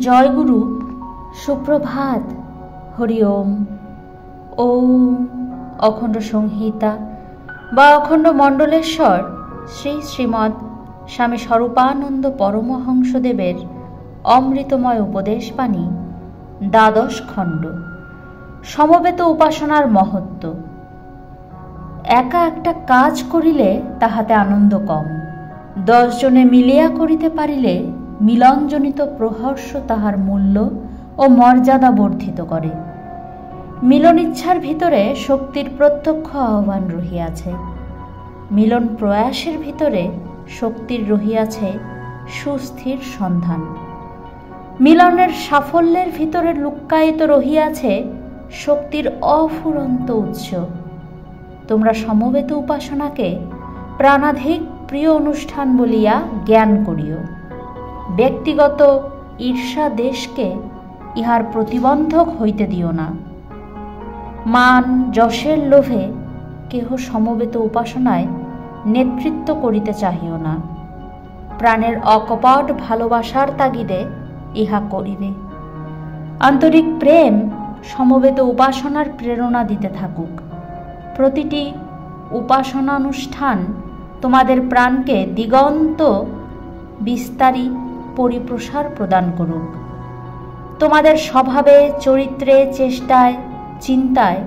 জয় গুরু, সুপ্রভাত। হরি ওম। ওম অখণ্ড সংহিতা বা অখণ্ড মণ্ডলেশ্বর শ্রী শ্রীমৎ স্বামী স্বরূপানন্দ পরমহংসদেবের অমৃতময় উপদেশবাণী, দ্বাদশ খণ্ড। সমবেত উপাসনার মহত্ব। একা একটা কাজ করিলে তাহাতে আনন্দ কম, 10 জনে মিলিয়া করিতে পারিলে মিলনজনিত প্রহর্ষ তাহার মূল্য ও মর্যাদা বর্ধিত করে। মিলন ইচ্ছার ভিতরে শক্তির প্রত্যক্ষ আহ্বান রহিয়াছে, মিলন প্রয়াসের ভিতরে শক্তির রহিয়াছে সুস্থির সন্ধান। মিলনের সাফল্যের ভিতরে লুক্কায়িত রহিয়াছে শক্তির অফুরন্ত উৎস। তোমরা সমবেত উপাসনাকে প্রাণাধিক প্রিয় অনুষ্ঠান বলিয়া জ্ঞান করিও। ব্যক্তিগত ঈর্ষা দেশকে ইহার প্রতিবন্ধক হইতে দিও না। মান যশের লোভে কেহ সমবেত উপাসনায় নেতৃত্ব করিতে চাহিও না। প্রাণের অকপট ভালোবাসার তাগিদে ইহা করিবে। আন্তরিক প্রেম সমবেত উপাসনার প্রেরণা দিতে থাকুক। প্রতিটি উপাসনানুষ্ঠান তোমাদের প্রাণকে দিগন্ত বিস্তারী পরিপ্রসার প্রদান করুক। তোমাদের স্বভাবে, চরিত্রে, চেষ্টায়, চিন্তায়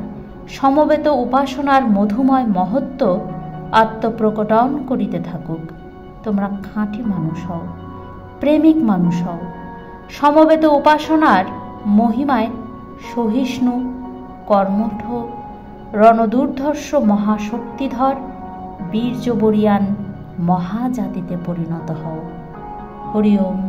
সমবেত উপাসনার মধুময় মহত্ব আত্মপ্রকটন করিতে থাকুক। তোমরা খাঁটি মানুষ হও, প্রেমিক মানুষ হও। সমবেত উপাসনার মহিমায় সহিষ্ণু, কর্মঠ, রণদুর্ধর্ষ মহাশক্তিধর বীর্যবরিয়ান মহাজাতিতে পরিণত হও। হরি ওম।